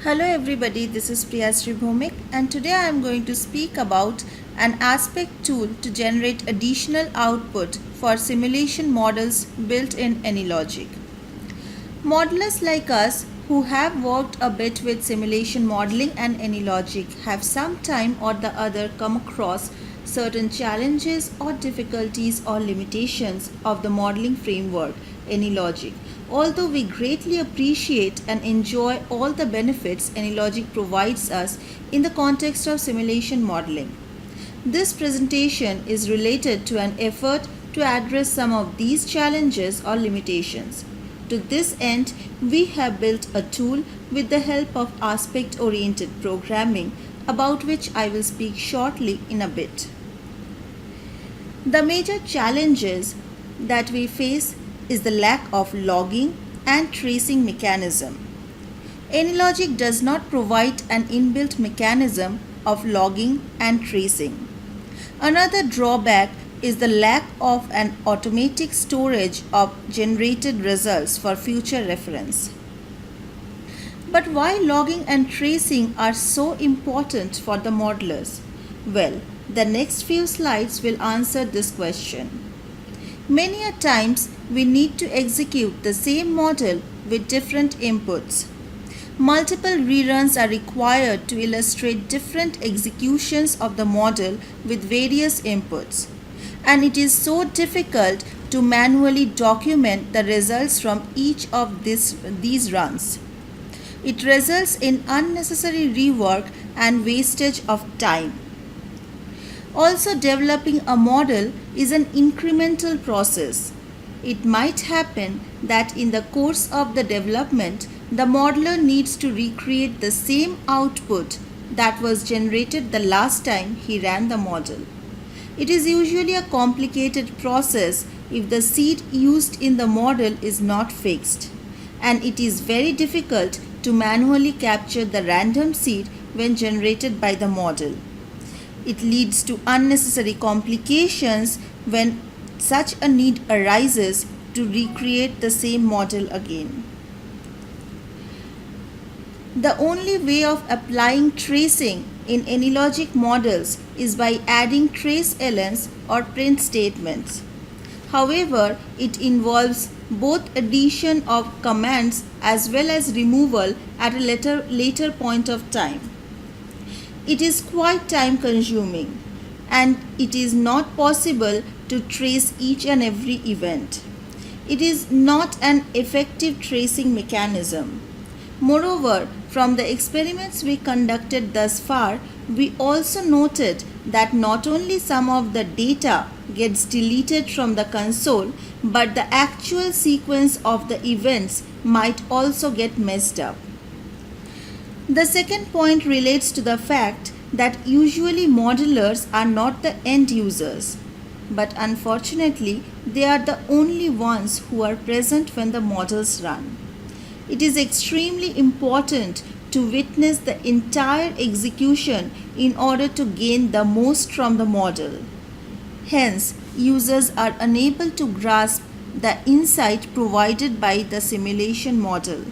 Hello everybody, this is Priyasree Bhowmik and today I am going to speak about an aspect tool to generate additional output for simulation models built in AnyLogic. Modelers like us who have worked a bit with simulation modeling and AnyLogic have some time or the other come across certain challenges or difficulties or limitations of the modeling framework AnyLogic. Although we greatly appreciate and enjoy all the benefits AnyLogic provides us in the context of simulation modeling. This presentation is related to an effort to address some of these challenges or limitations. To this end, we have built a tool with the help of aspect-oriented programming, about which I will speak shortly in a bit. The major challenges that we face is the lack of logging and tracing mechanism. AnyLogic does not provide an inbuilt mechanism of logging and tracing. Another drawback is the lack of an automatic storage of generated results for future reference. But why logging and tracing are so important for the modelers? Well, the next few slides will answer this question. Many a times we need to execute the same model with different inputs. Multiple reruns are required to illustrate different executions of the model with various inputs. And it is so difficult to manually document the results from each of these runs. It results in unnecessary rework and wastage of time. Also, developing a model is an incremental process. It might happen that in the course of the development, the modeler needs to recreate the same output that was generated the last time he ran the model. It is usually a complicated process if the seed used in the model is not fixed, and it is very difficult to manually capture the random seed when generated by the model. It leads to unnecessary complications when such a need arises to recreate the same model again. The only way of applying tracing in AnyLogic models is by adding trace-elens or print statements. However, it involves both addition of commands as well as removal at a later point of time. It is quite time consuming and it is not possible to trace each and every event. It is not an effective tracing mechanism. Moreover, from the experiments we conducted thus far, we also noted that not only some of the data gets deleted from the console, but the actual sequence of the events might also get messed up. The second point relates to the fact that usually modelers are not the end users, but unfortunately they are the only ones who are present when the models run. It is extremely important to witness the entire execution in order to gain the most from the model. Hence, users are unable to grasp the insight provided by the simulation model.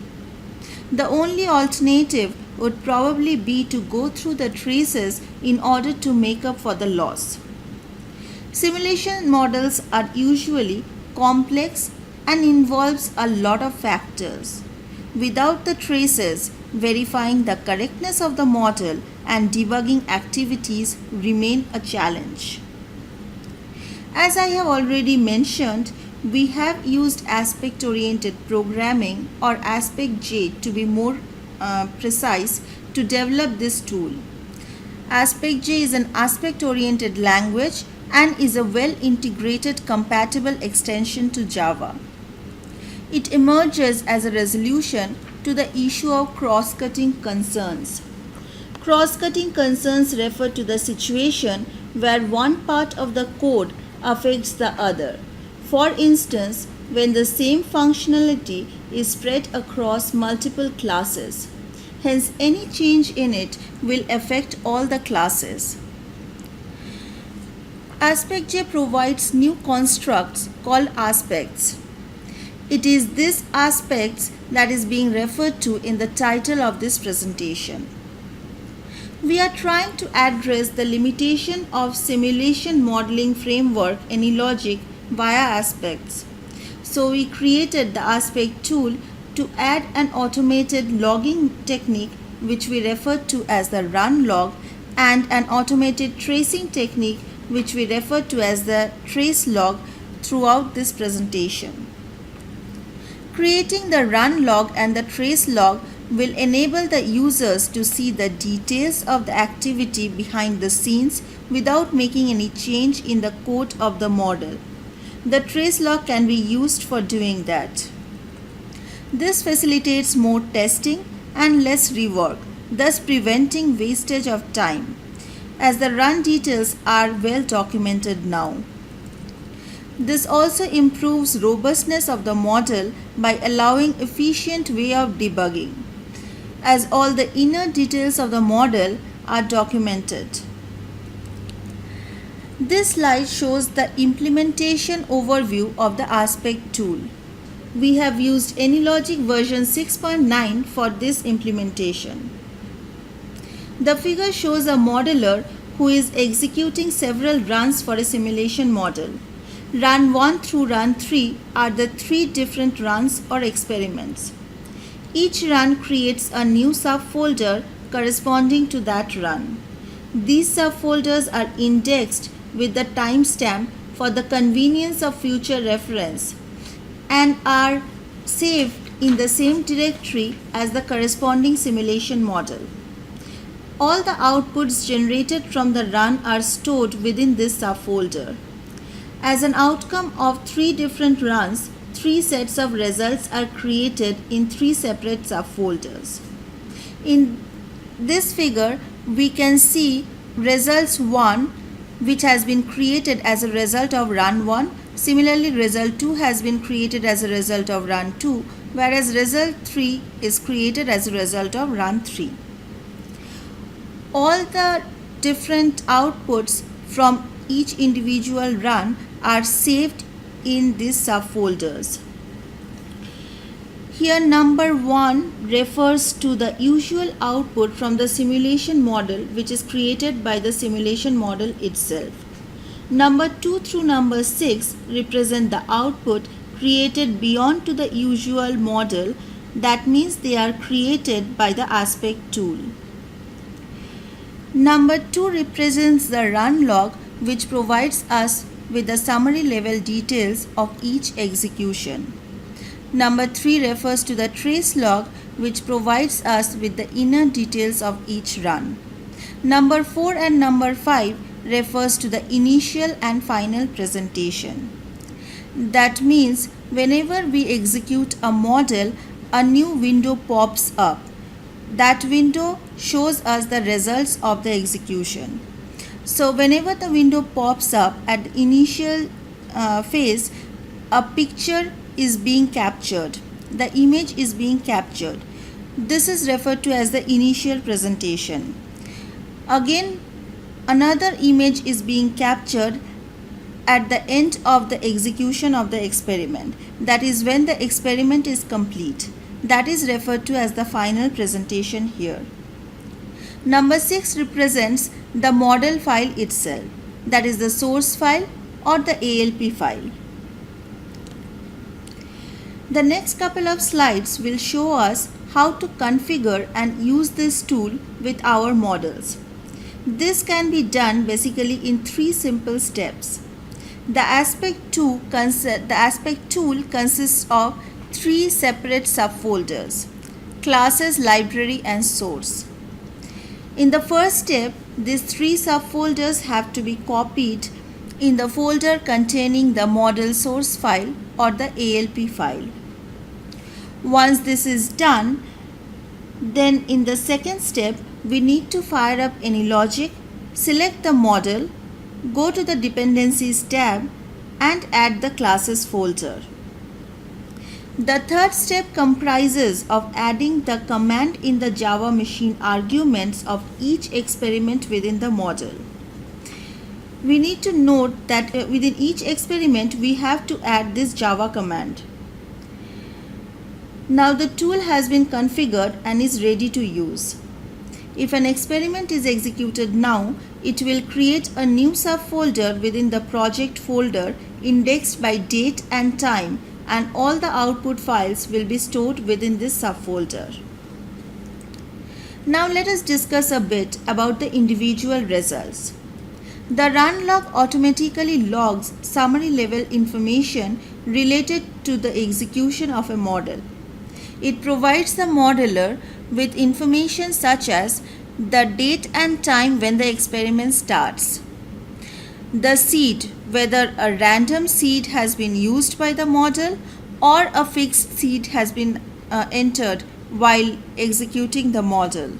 The only alternative would probably be to go through the traces in order to make up for the loss. Simulation models are usually complex and involves a lot of factors. Without the traces, verifying the correctness of the model and debugging activities remain a challenge. As I have already mentioned, we have used aspect-oriented programming or Aspect-J to be more precise to develop this tool. Aspect-J is an aspect-oriented language and is a well-integrated compatible extension to Java. It emerges as a resolution to the issue of cross-cutting concerns. Cross-cutting concerns refer to the situation where one part of the code affects the other. For instance, when the same functionality is spread across multiple classes. Hence, any change in it will affect all the classes. Aspect-J provides new constructs called aspects. It is these aspects that is being referred to in the title of this presentation. We are trying to address the limitation of simulation modeling framework AnyLogic via aspects. So we created the aspect tool to add an automated logging technique which we refer to as the run log, and an automated tracing technique which we refer to as the trace log throughout this presentation. Creating the run log and the trace log will enable the users to see the details of the activity behind the scenes without making any change in the code of the model. The trace log can be used for doing that. This facilitates more testing and less rework, thus preventing wastage of time, as the run details are well documented now. This also improves robustness of the model by allowing efficient way of debugging, as all the inner details of the model are documented. This slide shows the implementation overview of the aspect tool. We have used AnyLogic version 6.9 for this implementation. The figure shows a modeler who is executing several runs for a simulation model. Run 1 through run 3 are the 3 different runs or experiments. Each run creates a new subfolder corresponding to that run. These subfolders are indexed with the timestamp for the convenience of future reference and are saved in the same directory as the corresponding simulation model. All the outputs generated from the run are stored within this subfolder. As an outcome of 3 different runs, 3 sets of results are created in 3 separate subfolders. In this figure, we can see results 1, which has been created as a result of run 1. Similarly, result 2 has been created as a result of run 2, whereas result 3 is created as a result of run 3. All the different outputs from each individual run are saved in these subfolders. Here number 1 refers to the usual output from the simulation model, which is created by the simulation model itself. Number 2 through number 6 represent the output created beyond to the usual model. That means they are created by the aspect tool. Number 2 represents the run log, which provides us with the summary level details of each execution. Number 3 refers to the trace log, which provides us with the inner details of each run. Number 4 and number 5 refers to the initial and final presentation. That means whenever we execute a model, a new window pops up. That window shows us the results of the execution. So whenever the window pops up at the initial phase, a picture is being captured. The image is being captured. This is referred to as the initial presentation. Again, another image is being captured at the end of the execution of the experiment. That is when the experiment is complete. That is referred to as the final presentation here. Number 6 represents the model file itself. That is the source file or the ALP file. The next couple of slides will show us how to configure and use this tool with our models. This can be done basically in 3 simple steps. The aspect tool consists of 3 separate subfolders: classes, library, and source. In the first step, these 3 subfolders have to be copied in the folder containing the model source file or the ALP file. Once this is done, then in the second step, we need to fire up AnyLogic, select the model, go to the dependencies tab and add the classes folder. The third step comprises of adding the command in the Java machine arguments of each experiment within the model. We need to note that within each experiment we have to add this Java command. Now the tool has been configured and is ready to use. If an experiment is executed now, it will create a new subfolder within the project folder indexed by date and time, and all the output files will be stored within this subfolder. Now let us discuss a bit about the individual results. The run log automatically logs summary level information related to the execution of a model. It provides the modeler with information such as the date and time when the experiment starts, the seed, whether a random seed has been used by the model or a fixed seed has been entered while executing the model.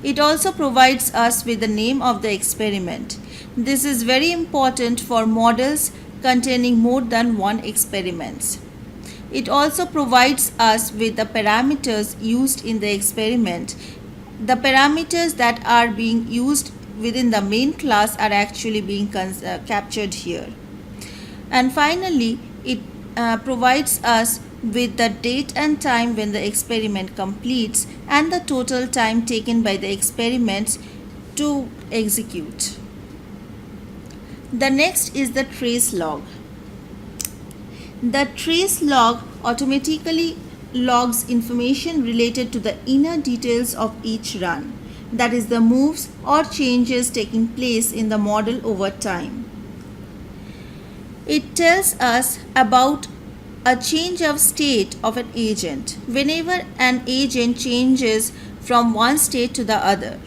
It also provides us with the name of the experiment. This is very important for models containing more than one experiment. It also provides us with the parameters used in the experiment. The parameters that are being used within the main class are actually being captured here. And finally, it provides us with the date and time when the experiment completes and the total time taken by the experiment to execute. The next is the trace log. The trace log automatically logs information related to the inner details of each run, that is, the moves or changes taking place in the model over time. It tells us about a change of state of an agent whenever an agent changes from one state to the other.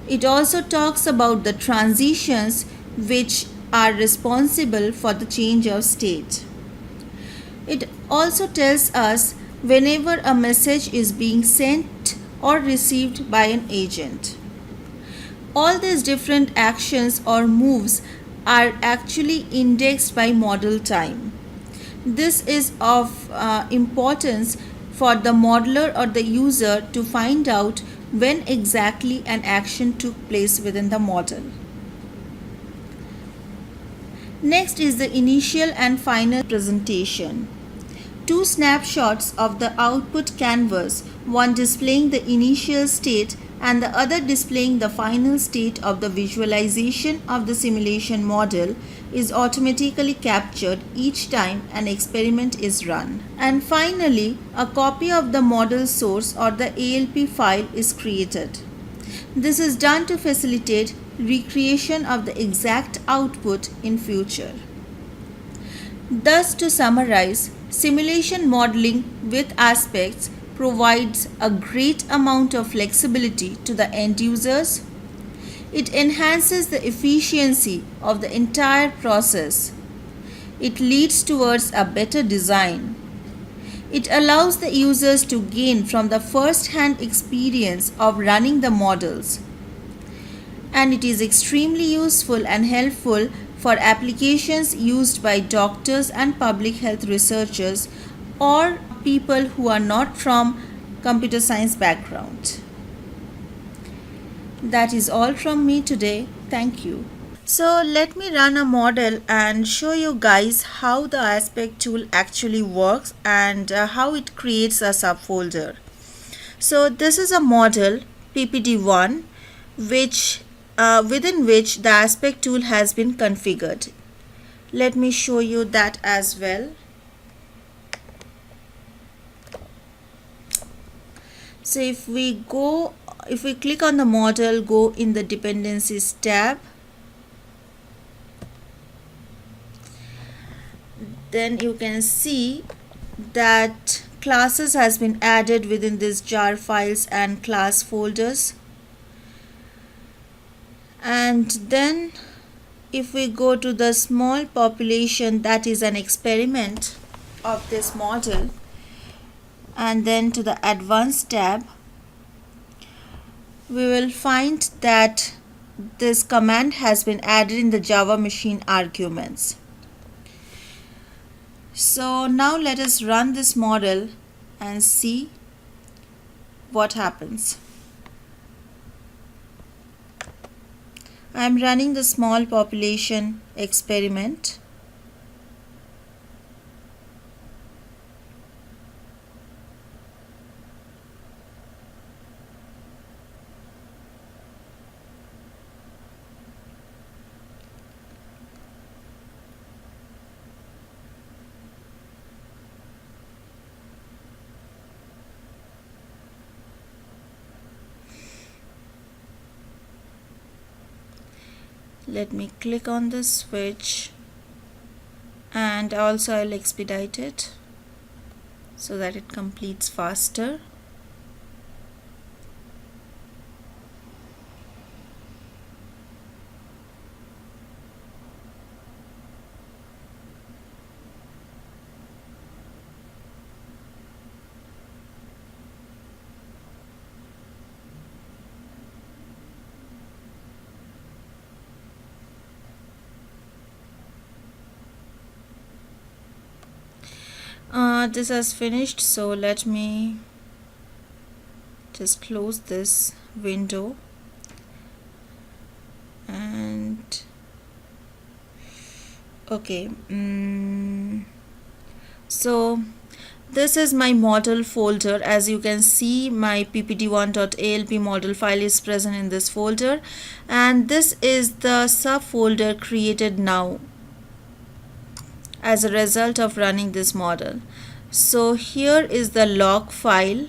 It also talks about the transitions which are responsible for the change of state. It also tells us whenever a message is being sent or received by an agent. All these different actions or moves are actually indexed by model time. This is of importance for the modeler or the user to find out when exactly an action took place within the model. Next is the initial and final presentation. Two snapshots of the output canvas, one displaying the initial state and the other displaying the final state of the visualization of the simulation model, is automatically captured each time an experiment is run. And finally, a copy of the model source or the ALP file is created. This is done to facilitate recreation of the exact output in future. Thus, to summarize, simulation modeling with aspects provides a great amount of flexibility to the end users. It enhances the efficiency of the entire process. It leads towards a better design. It allows the users to gain from the first-hand experience of running the models. And it is extremely useful and helpful for applications used by doctors and public health researchers or people who are not from computer science background. That is all from me today. Thank you. So let me run a model and show you guys how the aspect tool actually works and how it creates a subfolder. So this is a model PPD1 within which the aspect tool has been configured. Let me show you that as well. So if we click on the model, go in the dependencies tab, then you can see that classes has been added within this jar files and class folders. And then if we go to the small population, that is an experiment of this model, and then to the advanced tab, we will find that this command has been added in the Java machine arguments. So now let us run this model and see what happens. I am running the small population experiment. let me click on the switch, and also I'll expedite it so that it completes faster. This has finished, so let me just close this window, and okay, so this is my model folder. As you can see, my ppt1.alp model file is present in this folder, and this is the subfolder created now as a result of running this model. So here is the log file,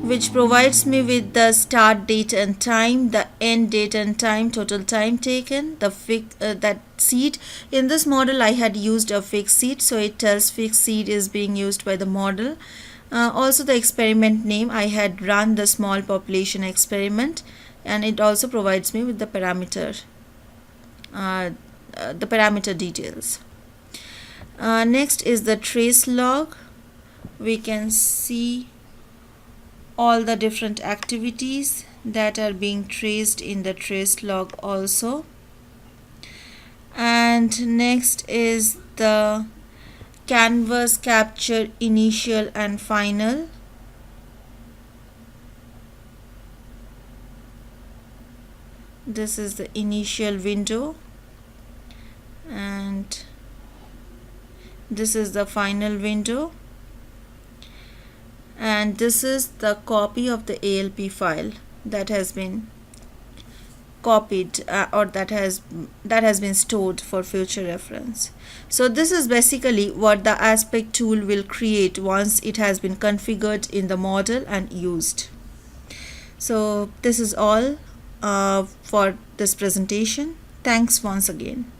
which provides me with the start date and time, the end date and time, total time taken, the that seed. In this model I had used a fixed seed, so it tells fixed seed is being used by the model. Also the experiment name, I had run the small population experiment, and it also provides me with the parameter details. Next is the trace log. We can see all the different activities that are being traced in the trace log also. And next is the canvas capture initial and final. This is the initial window, and this is the final window, and this is the copy of the ALP file that has been copied or that has been stored for future reference. So this is basically what the aspect tool will create once it has been configured in the model and used. So this is all for this presentation. Thanks once again.